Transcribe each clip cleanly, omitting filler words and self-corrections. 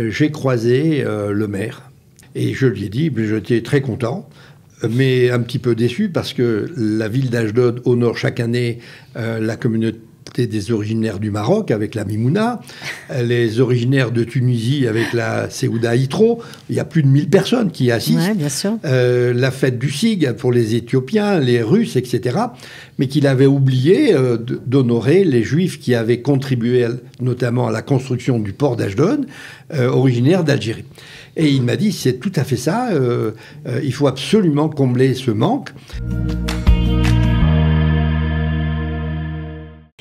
j'ai croisé le maire. Et je lui ai dit, j'étais très content, mais un petit peu déçu parce que la ville d'Ashdod honore chaque année la communauté des originaires du Maroc avec la Mimouna, les originaires de Tunisie avec la Seouda Hitro. Il y a plus de 1000 personnes qui assistent. Ouais, bien sûr. La fête du SIG pour les Éthiopiens, les Russes, etc. Mais qu'il avait oublié d'honorer les Juifs qui avaient contribué notamment à la construction du port d'Ashdod, originaires d'Algérie. Et il m'a dit, c'est tout à fait ça, il faut absolument combler ce manque.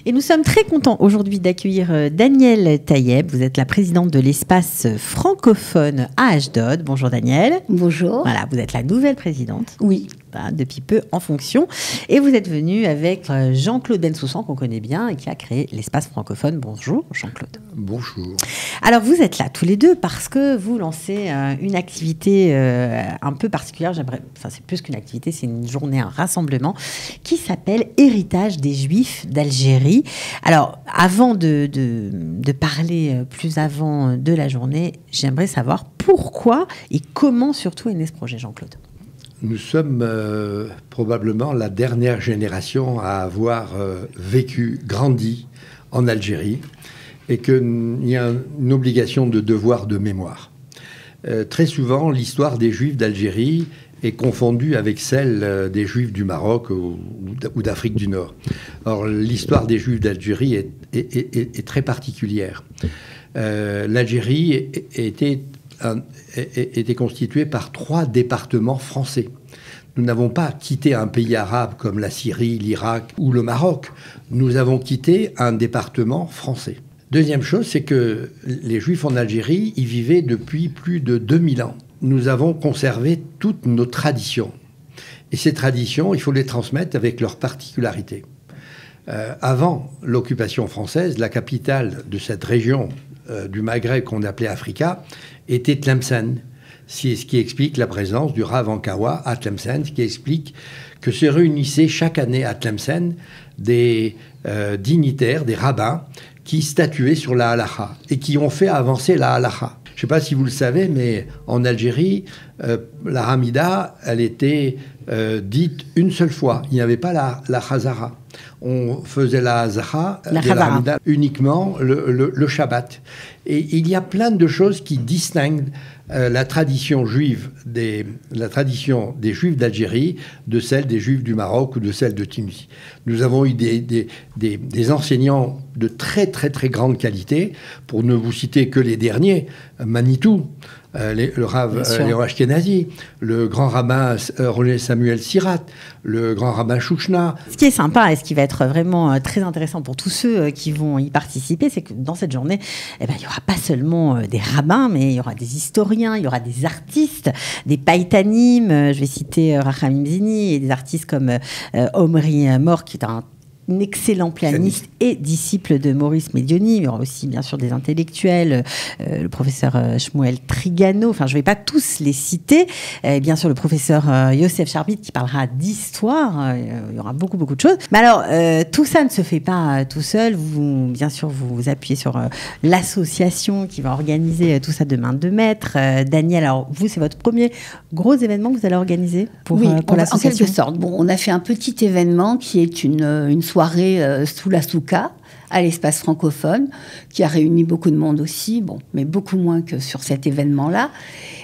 Et nous sommes très contents aujourd'hui d'accueillir Danielle Tayeb. Vous êtes la présidente de l'espace francophone à Ashdod. Bonjour Danielle. Bonjour. Voilà, vous êtes la nouvelle présidente. Oui. Depuis peu en fonction. Et vous êtes venue avec Jean-Claude Bensoussan, qu'on connaît bien et qui a créé l'espace francophone. Bonjour Jean-Claude. Bonjour. Alors vous êtes là tous les deux parce que vous lancez une activité un peu particulière. C'est plus qu'une activité, c'est une journée, un rassemblement qui s'appelle Héritage des Juifs d'Algérie. Alors avant de parler plus avant de la journée, j'aimerais savoir pourquoi et comment surtout est né ce projet, Jean-Claude. Nous sommes probablement la dernière génération à avoir vécu, grandi en Algérie et qu'il y a une obligation de devoir de mémoire. Très souvent, l'histoire des Juifs d'Algérie est confondue avec celle des Juifs du Maroc ou d'Afrique du Nord. Or, l'histoire des Juifs d'Algérie est très particulière. L'Algérie était constituée par 3 départements français. Nous n'avons pas quitté un pays arabe comme la Syrie, l'Irak ou le Maroc. Nous avons quitté un département français. Deuxième chose, c'est que les Juifs en Algérie y vivaient depuis plus de 2000 ans. Nous avons conservé toutes nos traditions. Et ces traditions, il faut les transmettre avec leurs particularités. Avant l'occupation française, la capitale de cette région du Maghreb qu'on appelait Africa était Tlemcen. C'est ce qui explique la présence du Rav Ankawa à Tlemcen, ce qui explique que se réunissaient chaque année à Tlemcen des dignitaires, des rabbins, qui statuaient sur la halakha et qui ont fait avancer la halakha. Je ne sais pas si vous le savez, mais en Algérie, la Hamida, elle était dite une seule fois. Il n'y avait pas la Chazara. On faisait la Hamida uniquement le Shabbat. Et il y a plein de choses qui distinguent la tradition juive des Juifs d'Algérie de celle des Juifs du Maroc ou de celle de Tunisie. Nous avons eu des enseignants de très très très grande qualité, pour ne vous citer que les derniers, Manitou, le Rav Léon Ashkenazi, le grand rabbin Roger Samuel Sirat, le grand rabbin Chouchna. Ce qui est sympa et ce qui va être vraiment très intéressant pour tous ceux qui vont y participer, c'est que dans cette journée, il n'y aura pas seulement des rabbins, mais il y aura des historiens, il y aura des artistes, des païtanim. Je vais citer Rachamim Zini et des artistes comme Omri Mor, qui est un excellent pianiste et disciple de Maurice Médioni. Il y aura aussi, bien sûr, des intellectuels, le professeur Shmuel Trigano. Enfin, je ne vais pas tous les citer. Bien sûr, le professeur Youssef Charbit qui parlera d'histoire. Il y aura beaucoup, beaucoup de choses. Mais alors, tout ça ne se fait pas tout seul. Bien sûr, vous vous appuyez sur l'association qui va organiser tout ça de main de maître. Daniel, alors, vous, c'est votre premier gros événement que vous allez organiser pour l'association. En quelque sorte. Bon, on a fait un petit événement qui est une soirée sous la souka à l'espace francophone, qui a réuni beaucoup de monde aussi, mais beaucoup moins que sur cet événement-là,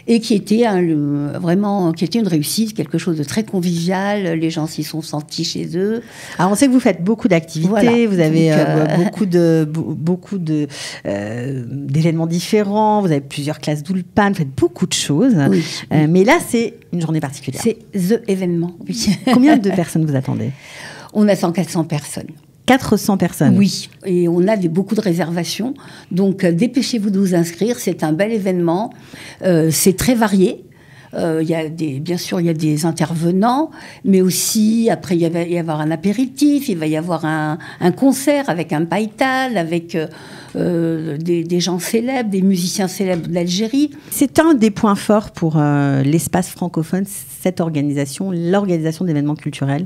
et qui était une réussite, quelque chose de très convivial. Les gens s'y sont sentis chez eux. Alors on sait que vous faites beaucoup d'activités, voilà. Vous avez beaucoup d'événements différents, vous avez plusieurs classes d'Ulpan, vous faites beaucoup de choses. Oui. Mais là, c'est une journée particulière. C'est the événement. Oui. Combien de personnes vous attendez ? On attend 400 personnes. 400 personnes. Oui, et on a beaucoup de réservations. Donc, dépêchez-vous de vous inscrire. C'est un bel événement. C'est très varié. Bien sûr, il y a des intervenants, mais aussi, après, il va y avoir un apéritif, il va y avoir un concert avec un païtal, avec des gens célèbres, des musiciens célèbres d'Algérie. C'est un des points forts pour l'espace francophone, cette organisation, l'organisation d'événements culturels.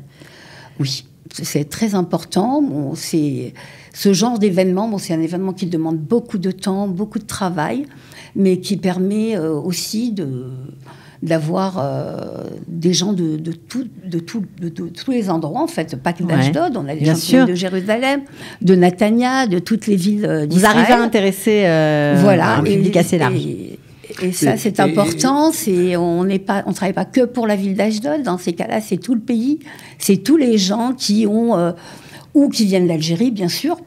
Oui. c'est très important. Bon, ce genre d'événement, c'est un événement qui demande beaucoup de temps, beaucoup de travail, mais qui permet aussi d'avoir des gens de tous les endroits, en fait, pas que d'Ashdod, on a des gens qui viennent de Jérusalem, de Netanya, de toutes les villes d'Israël. Vous arrivez à intéresser un public assez large. Et ça, c'est important. On travaille pas que pour la ville d'Ashdod. Dans ces cas-là, c'est tout le pays. C'est tous les gens qui ont... ou qui viennent d'Algérie, bien sûr,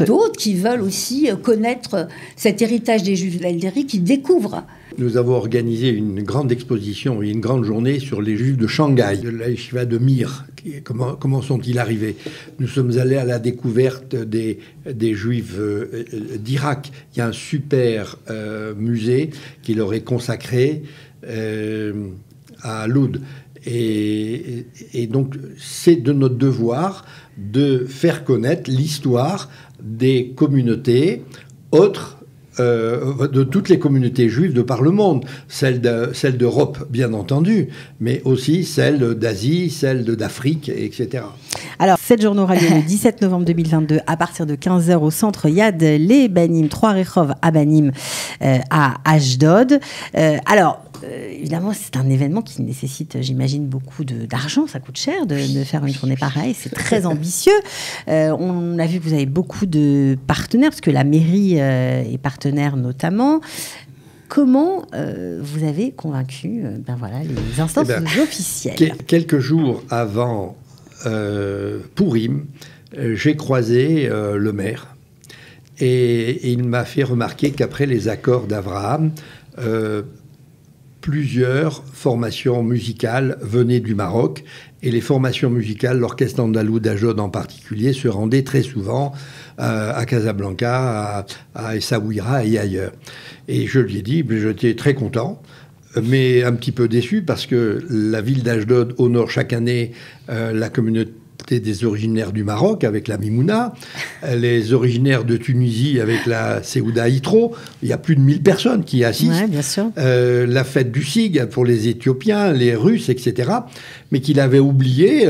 d'autres qui veulent aussi connaître cet héritage des Juifs d'Algérie, qui découvrent. Nous avons organisé une grande exposition et une grande journée sur les Juifs de Shanghai, de la yeshiva de Mir. Comment sont-ils arrivés? Nous sommes allés à la découverte des Juifs d'Irak. Il y a un super musée qui leur est consacré à Loud. Et donc, c'est de notre devoir de faire connaître l'histoire des communautés autres, de toutes les communautés juives de par le monde, celles d'Europe, bien entendu, mais aussi celles d'Asie, celles d'Afrique, etc. Alors, cette journée aura lieu le 17 novembre 2022 à partir de 15h au centre Yad Lebanim, 3 Rehov Abanim à Ashdod. Évidemment, c'est un événement qui nécessite, j'imagine, beaucoup d'argent. Ça coûte cher de faire une journée pareille. C'est très ambitieux. On a vu que vous avez beaucoup de partenaires, parce que la mairie est partenaire notamment. Comment vous avez convaincu les instances officielles? Quelques jours avant Purim, j'ai croisé le maire. Et il m'a fait remarquer qu'après les accords d'Abraham, plusieurs formations musicales venaient du Maroc, et les formations musicales, l'orchestre andalou d'Ashdod en particulier, se rendaient très souvent à Casablanca, à Essaouira et ailleurs. Et je lui ai dit, j'étais très content, mais un petit peu déçu, parce que la ville d'Ashdod honore chaque année la communauté des originaires du Maroc avec la Mimouna, les originaires de Tunisie avec la Seouda Yitro. Il y a plus de 1000 personnes qui assistent. Ouais, bien sûr. La fête du SIG pour les Éthiopiens, les Russes, etc. Mais qu'il avait oublié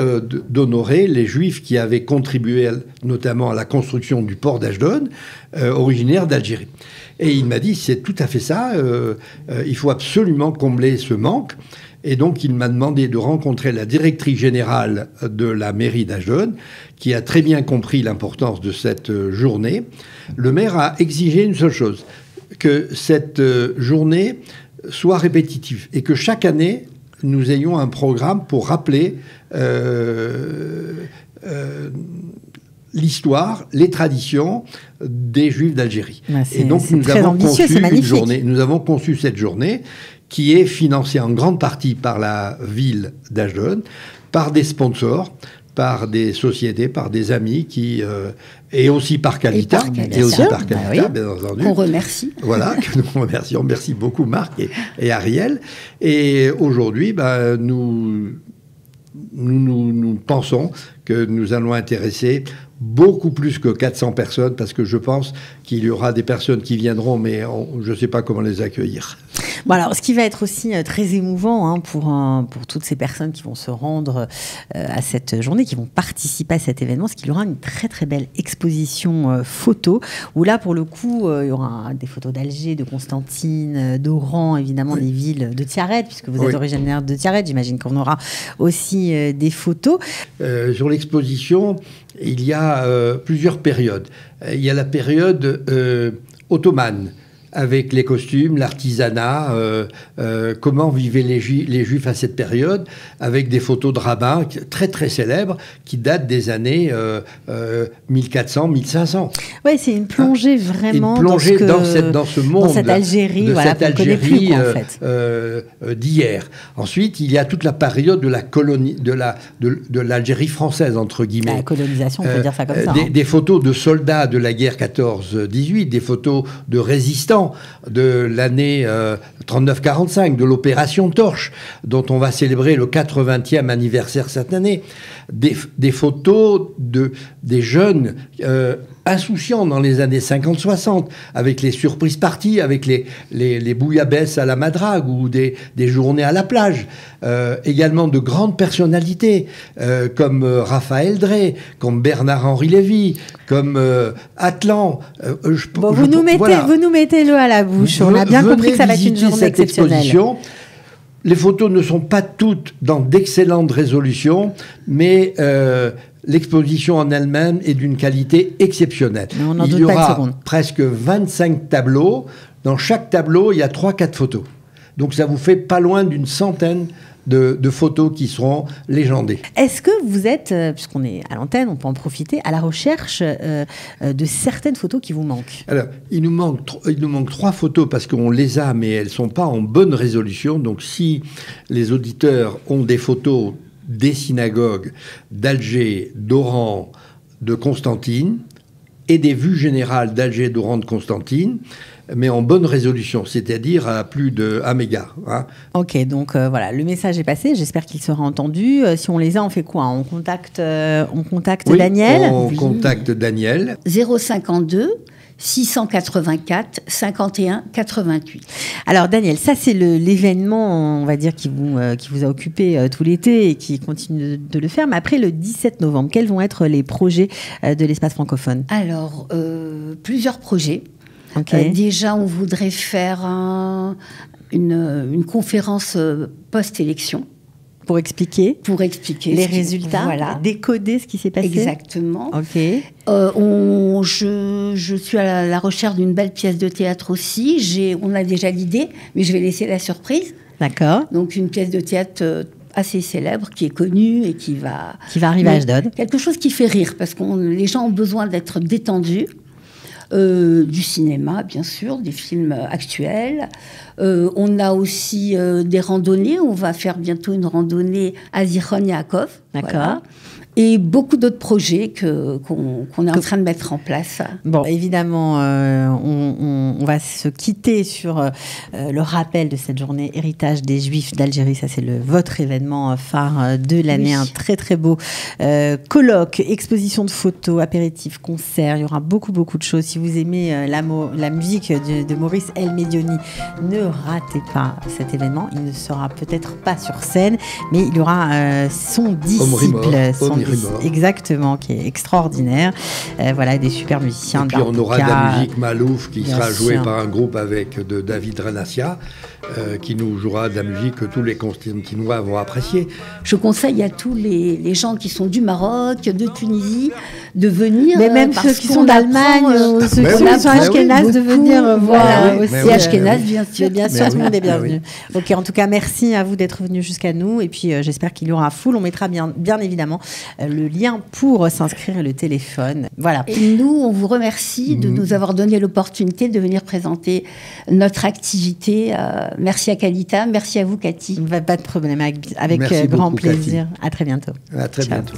d'honorer les Juifs qui avaient contribué notamment à la construction du port d'Ashdod, originaires d'Algérie. Et il m'a dit, c'est tout à fait ça, il faut absolument combler ce manque. Et donc, il m'a demandé de rencontrer la directrice générale de la mairie d'Ashdod, qui a très bien compris l'importance de cette journée. Le maire a exigé une seule chose, que cette journée soit répétitive et que chaque année, nous ayons un programme pour rappeler l'histoire, les traditions des Juifs d'Algérie. Et donc, nous avons conçu cette journée qui est financée en grande partie par la ville d'Ashdod, par des sponsors, par des sociétés, par des amis et aussi par Kalita. Bien entendu. Qu'on remercie. Voilà, que nous remercions. Merci beaucoup Marc et Ariel. Et aujourd'hui, nous pensons que nous allons intéresser beaucoup plus que 400 personnes, parce que je pense qu'il y aura des personnes qui viendront, mais je ne sais pas comment les accueillir. Bon, alors, ce qui va être aussi très émouvant pour toutes ces personnes qui vont se rendre à cette journée, qui vont participer à cet événement, c'est qu'il y aura une très très belle exposition photo, où là, pour le coup, il y aura des photos d'Alger, de Constantine, d'Oran, évidemment, des villes de Tiaret, puisque vous êtes originaire de Tiaret, j'imagine qu'on aura aussi des photos. Sur l'exposition, il y a plusieurs périodes. Il y a la période ottomane, avec les costumes, l'artisanat, comment vivaient les Juifs à cette période, avec des photos de rabbins très très célèbres qui datent des années 1400, 1500. Oui, c'est une plongée vraiment dans ce monde, dans cette Algérie, cette Algérie plus, en fait. d'hier. Ensuite, il y a toute la période de la colonie, de l'Algérie française, entre guillemets. La colonisation, on peut dire ça comme ça. Des photos de soldats de la guerre 14-18, des photos de résistants ans de l'année 39-45, de l'opération Torche, dont on va célébrer le 80e anniversaire cette année. Des photos des jeunes insouciants dans les années 50-60, avec les surprises parties, avec les bouillabaisse à la madrague ou des journées à la plage. Également de grandes personnalités comme Raphaël Drey, comme Bernard-Henri Lévy, comme Atlan. Vous nous mettez l'eau à la bouche. On a bien compris que ça va être une journée exceptionnelle. Exposition. Les photos ne sont pas toutes dans d'excellentes résolutions, mais l'exposition en elle-même est d'une qualité exceptionnelle. Il y aura presque 25 tableaux. Dans chaque tableau, il y a 3-4 photos. Donc ça vous fait pas loin d'une centaine de photos qui seront légendées. Est-ce que vous êtes, puisqu'on est à l'antenne, on peut en profiter, à la recherche de certaines photos qui vous manquent? Alors, il nous manque 3 photos parce qu'on les a, mais elles ne sont pas en bonne résolution. Donc, si les auditeurs ont des photos des synagogues d'Alger, d'Oran, de Constantine, et des vues générales d'Alger, d'Oran, de Constantine, mais en bonne résolution, c'est-à-dire à plus de 1 méga. Hein. Ok, donc voilà, le message est passé, j'espère qu'il sera entendu. Si on les a, on fait quoi? On contacte Daniel? On contacte Daniel. 052 684 51 88. Alors Daniel, ça c'est l'événement, on va dire, qui vous a occupé tout l'été et qui continue de le faire. Mais après le 17 novembre, quels vont être les projets de l'espace francophone? Alors, plusieurs projets. Okay. Déjà, on voudrait faire une conférence post-élection. Pour expliquer les résultats, voilà. Décoder ce qui s'est passé. Exactement. Ok. Je suis à la recherche d'une belle pièce de théâtre aussi. On a déjà l'idée, mais je vais laisser la surprise. D'accord. Donc une pièce de théâtre assez célèbre, qui est connue et qui va arriver à Ashdod. Quelque chose qui fait rire, parce que les gens ont besoin d'être détendus. Du cinéma, bien sûr, des films actuels. On a aussi des randonnées. On va faire bientôt une randonnée à Zichron Yaakov. D'accord. Voilà. Et beaucoup d'autres projets qu'on est en train de mettre en place. Bon, évidemment, on va se quitter sur le rappel de cette journée Héritage des Juifs d'Algérie. Ça, c'est votre événement phare de l'année. Oui. Un très, très beau colloque, exposition de photos, apéritifs, concerts. Il y aura beaucoup, beaucoup de choses. Si vous aimez la musique de Maurice El Medioni, ne ratez pas cet événement. Il ne sera peut-être pas sur scène, mais il y aura son disciple. Exactement, qui est extraordinaire. Voilà, des super musiciens. Et puis on aura de la musique Malouf qui sera jouée par un groupe avec de David Renassia, qui nous jouera de la musique que tous les Constantinois vont apprécier. Je conseille à tous les gens qui sont du Maroc, de Tunisie, de venir. Mais même ceux qui sont d'Allemagne, ceux qui sont ashkénazes, de venir voir aussi. Et ashkénazes, bien sûr. Bien sûr, tout le monde est bienvenu. Ok, en tout cas, merci à vous d'être venus jusqu'à nous. Et puis, j'espère qu'il y aura foule. On mettra bien évidemment le lien pour s'inscrire et le téléphone. Voilà. Et nous, on vous remercie de nous avoir donné l'opportunité de venir présenter notre activité. Merci à Kalita, merci à vous, Cathy. Pas de problème, avec grand plaisir. Cathy. À très bientôt. À très bientôt.